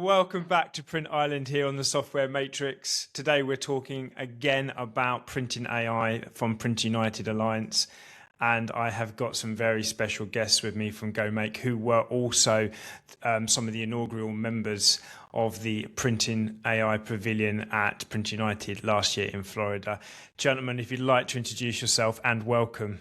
welcome back to Print Island here on the Software Matrix. Today we're talking again about printing AI from Print United Alliance, and I have got some very special guests with me from GoMake who were also some of the inaugural members of the Printing AI Pavilion at Print United last year in Florida. Gentlemen, if you'd like to introduce yourself and welcome.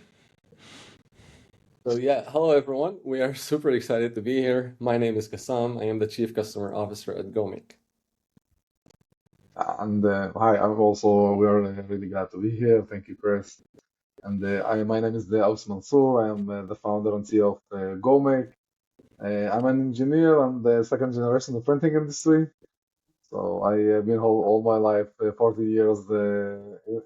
So yeah, hello everyone. We are super excited to be here. My name is Qassam. I am the Chief Customer Officer at GoMake. And hi, we are really glad to be here. Thank you, Chris. And my name is Aous Mansour. I am the founder and CEO of GoMake. I'm an engineer and the second generation of printing industry. So I've been all my life, 40 years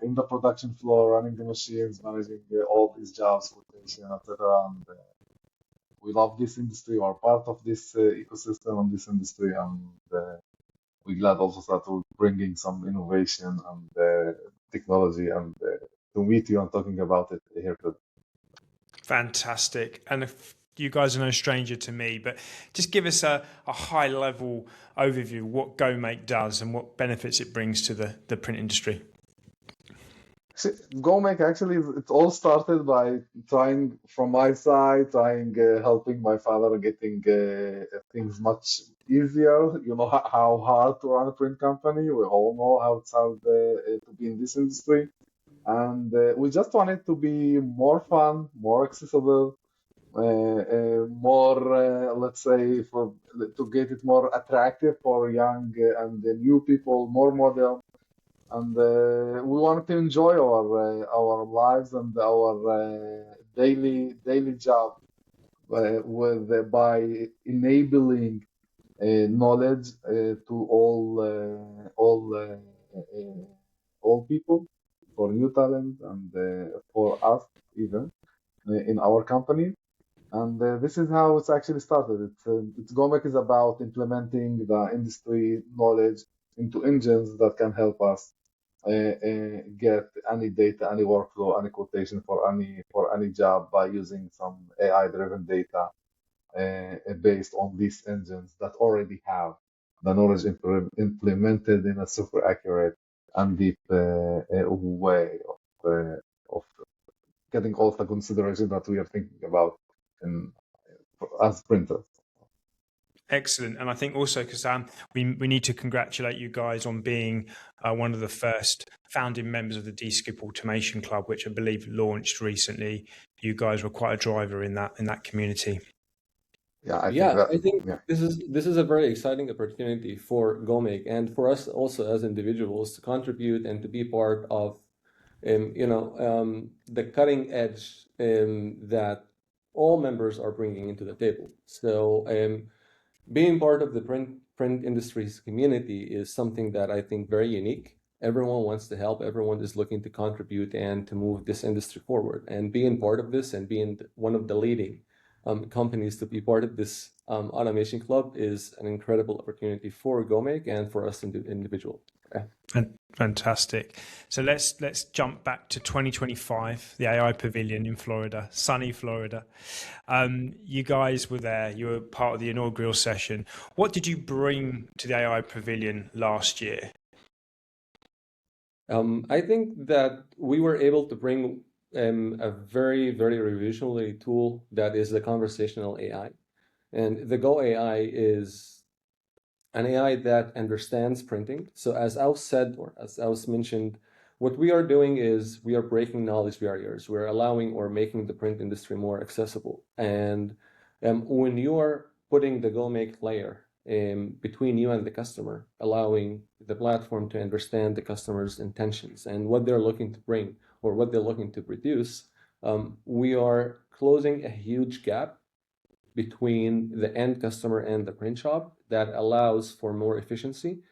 in the production floor, running the machines, managing all these jobs, quotation, etc. And we love this industry. We are part of this ecosystem and this industry, and we're glad also that we're bringing some innovation and technology and to meet you and talking about it here today. Fantastic. And if you guys are no stranger to me, but just give us a high-level overview of what GoMake does and what benefits it brings to the print industry. GoMake actually, it all started by trying from my side, helping my father getting things much easier. You know how hard to run a print company. We all know how it's hard to be in this industry. And we just wanted to be more fun, more accessible, more, let's say, to get it more attractive for young and new people, more modern. And we wanted to enjoy our lives and our daily job by enabling knowledge to all people, for new talent and for us even in our company. And this is how it's actually started. It's GoMake is about implementing the industry knowledge into engines that can help us get any data, any workflow, any quotation for any job by using some AI-driven data based on these engines that already have the knowledge implemented in a super accurate and deep way of getting all the consideration that we are thinking about as printers. Excellent. And I think also, Qassam, we need to congratulate you guys on being one of the first founding members of the Dscoop Automation Club, which I believe launched recently. You guys were quite a driver in that community. I think this is a very exciting opportunity for GoMake and for us also as individuals to contribute and to be part of the cutting edge that all members are bringing into the table. So being part of the print industry's community is something that I think very unique. Everyone wants to help. Everyone is looking to contribute and to move this industry forward. And being part of this and being one of the leading companies to be part of this automation club is an incredible opportunity for GoMake and for us individual. Fantastic. So let's jump back to 2025, the AI Pavilion in Florida, sunny Florida. You guys were there. You were part of the inaugural session. What did you bring to the AI Pavilion last year? I think that we were able to bring a very, very revolutionary tool that is the conversational AI. And the Go AI is an AI that understands printing. So as Aous said, or as Aous mentioned, what we are doing is we are breaking knowledge barriers. We're allowing or making the print industry more accessible. And when you are putting the GoMake layer between you and the customer, allowing the platform to understand the customer's intentions and what they're looking to bring or what they're looking to produce, we are closing a huge gap between the end customer and the print shop that allows for more efficiency.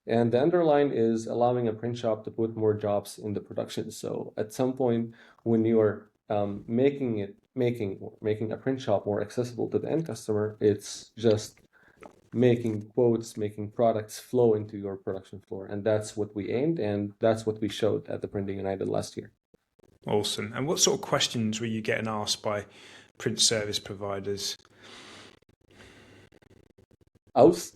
And the underline is allowing a print shop to put more jobs in the production. So at some point when you are making a print shop more accessible to the end customer, it's just making quotes, making products flow into your production floor. And that's what we aimed, and that's what we showed at the Printing United last year. Awesome. And what sort of questions were you getting asked by print service providers? Aous?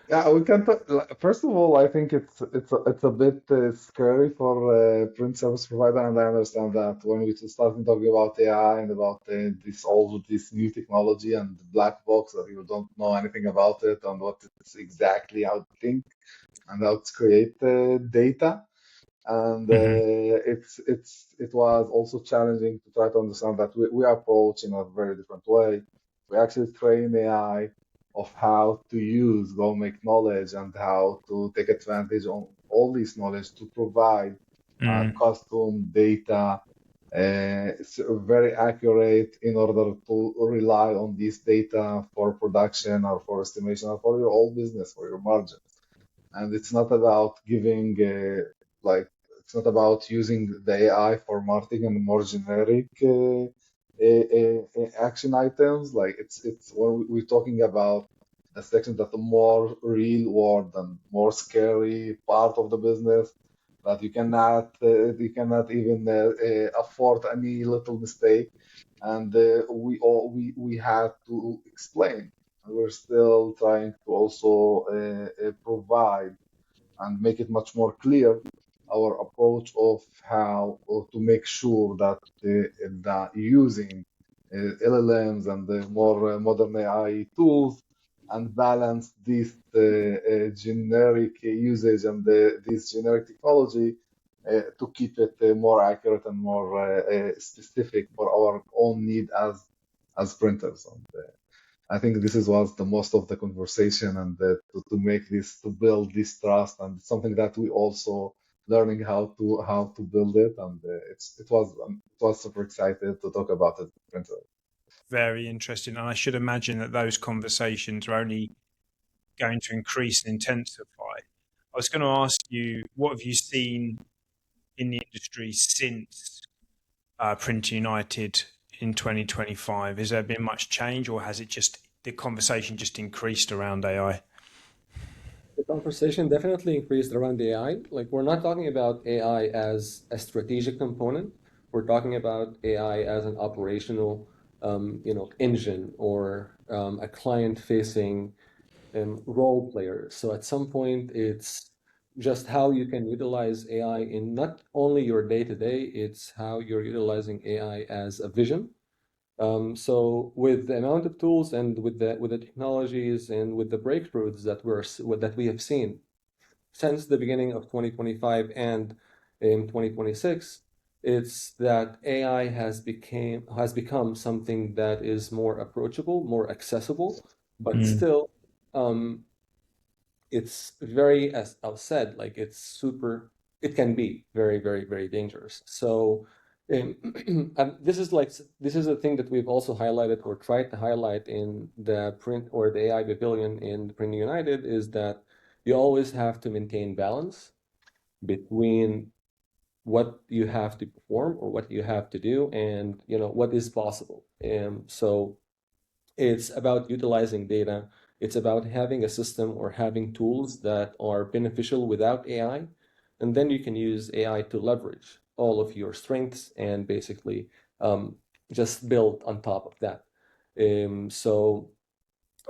Yeah, we can talk. First of all, I think it's a bit scary for print service provider, and I understand that when we starting talking about AI and about this all of this new technology and the black box that you don't know anything about it and what it's exactly how to think and how to create data. And Hmm. it was also challenging to try to understand that we approach in a very different way. We actually train AI of how to use GoMake knowledge and how to take advantage of all this knowledge to provide Mm. custom data, very accurate in order to rely on this data for production or for estimation or for your whole business, for your margin. And it's not about giving like it's not about using the AI for marketing and more generic action items. Like it's when we're talking about a section that the more real world and more scary part of the business that you cannot even afford any little mistake, and we had to explain. We're still trying to also provide and make it much more clear our approach of how to make sure that the using LLMs and the more modern AI tools and balance this generic usage and this generic technology to keep it more accurate and more specific for our own need as printers. And I think this is was the most of the conversation and to make this to build this trust and something that we also learning how to build it and it was super excited to talk about it. Very interesting. And I should imagine that those conversations are only going to increase and intensify. I was going to ask you, what have you seen in the industry since Print United in 2025? Has there been much change, or has it just the conversation just increased around AI? The conversation definitely increased around AI. Like we're not talking about AI as a strategic component. We're talking about AI as an operational, engine or a client-facing role player. So at some point, it's just how you can utilize AI in not only your day-to-day, it's how you're utilizing AI as a vision. So with the amount of tools and with the technologies and with the breakthroughs that we have seen since the beginning of 2025 and in 2026, it's that AI has become something that is more approachable, more accessible, but Mm. still um, it's very, as I've said, like it can be very, very, very dangerous. So, um, and this is a thing that we've also highlighted or tried to highlight in the print or the AI Pavilion in the Printing United is that you always have to maintain balance between what you have to perform or what you have to do and what is possible. So it's about utilizing data. It's about having a system or having tools that are beneficial without AI. And then you can use AI to leverage all of your strengths and basically um, just build on top of that. So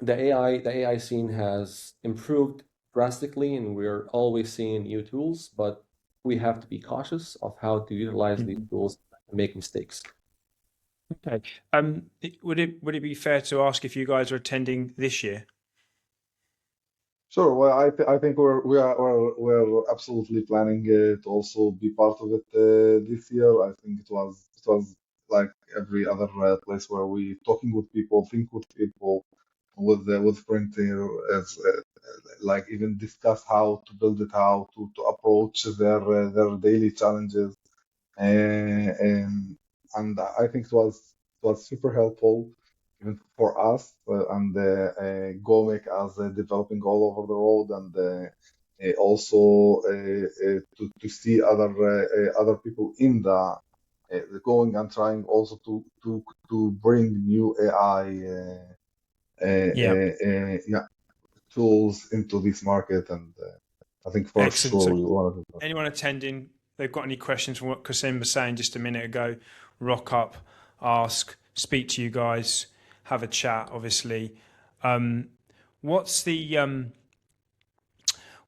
the AI scene has improved drastically, and we're always seeing new tools, but we have to be cautious of how to utilize these Mhm. tools and make mistakes. Okay. Would it be fair to ask if you guys are attending this year? Sure. Well, I think we're absolutely planning to also be part of it this year. I think it was like every other place where we talking with people, think with people, with printing, as like even discuss how to build it, how to approach their daily challenges. And I think it was super helpful even for us and GoMake as developing all over the world and also to see other people in the going and trying also to bring new AI Yeah. yeah, tools into this market and I think for Excellent. sure So we want to. anyone attending, they've got any questions from what Qasim was saying just a minute ago, rock up, ask, speak to you guys, have a chat, obviously. Um, what's the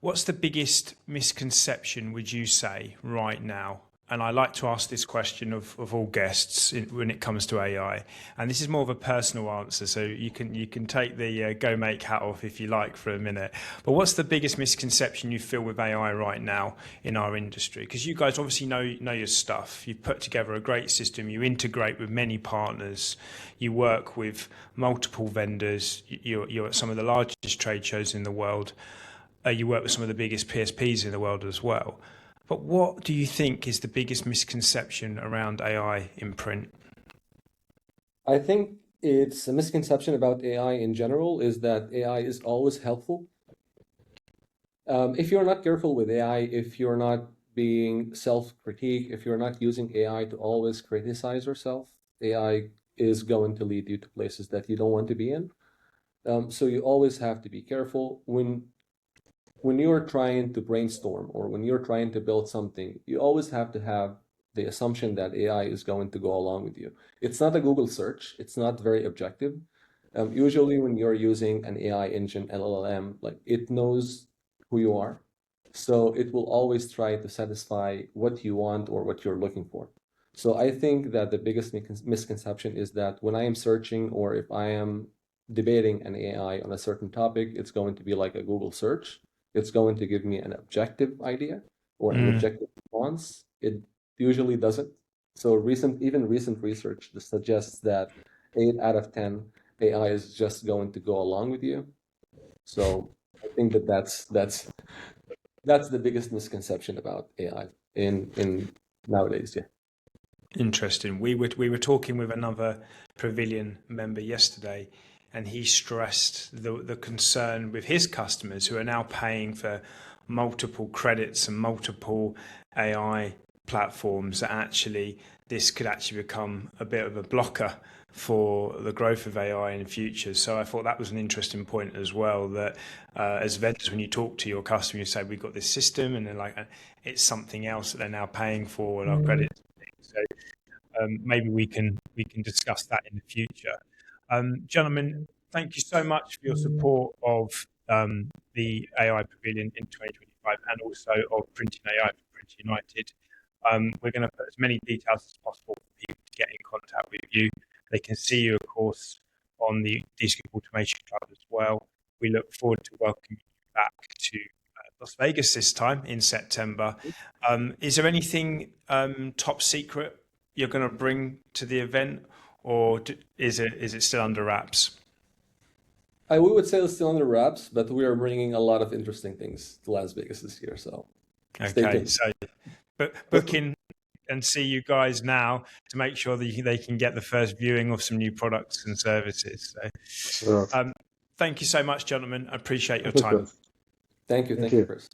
What's the biggest misconception, would you say, right now? And I like to ask this question of all guests when it comes to AI. And this is more of a personal answer, so you can take the GoMake hat off if you like for a minute. But what's the biggest misconception you feel with AI right now in our industry? Because you guys obviously know your stuff. You've put together a great system. You integrate with many partners. You work with multiple vendors. You're at some of the largest trade shows in the world. You work with some of the biggest PSPs in the world as well. But what do you think is the biggest misconception around AI in print? I think it's a misconception about AI in general is that AI is always helpful. If you're not careful with AI, if you're not being self-critique, if you're not using AI to always criticize yourself, AI is going to lead you to places that you don't want to be in. So you always have to be careful when you're trying to brainstorm or when you're trying to build something. You always have to have the assumption that AI is going to go along with you. It's not a Google search. It's not very objective. Usually when you're using an AI engine, LLM, like it knows who you are. So it will always try to satisfy what you want or what you're looking for. So I think that the biggest misconception is that when I am searching or if I am debating an AI on a certain topic, it's going to be like a Google search. It's going to give me an objective idea or an objective response. It usually doesn't. So even recent research suggests that 8 out of 10 AI is just going to go along with you. So I think that's the biggest misconception about AI in nowadays. Yeah. Interesting. We were talking with another Pavilion member yesterday, and he stressed the concern with his customers who are now paying for multiple credits and multiple AI platforms, that actually this could actually become a bit of a blocker for the growth of AI in the future. So I thought that was an interesting point as well, that as vendors, when you talk to your customer, you say, we've got this system, and they're like, it's something else that they're now paying for and our credits. So maybe we can discuss that in the future. Gentlemen, thank you so much for your support of the AI Pavilion in 2025 and also of Printing AI for Print United. We're going to put as many details as possible for people to get in contact with you. They can see you, of course, on the Dscoop Automation Club as well. We look forward to welcoming you back to Las Vegas this time in September. Is there anything top secret you're going to bring to the event, or is it still under wraps? We would say it's still under wraps, but we are bringing a lot of interesting things to Las Vegas this year. So stay tuned. So book in and see you guys now to make sure that they can get the first viewing of some new products and services. So, Sure. thank you so much, gentlemen. I appreciate your time. Thank you, Chris.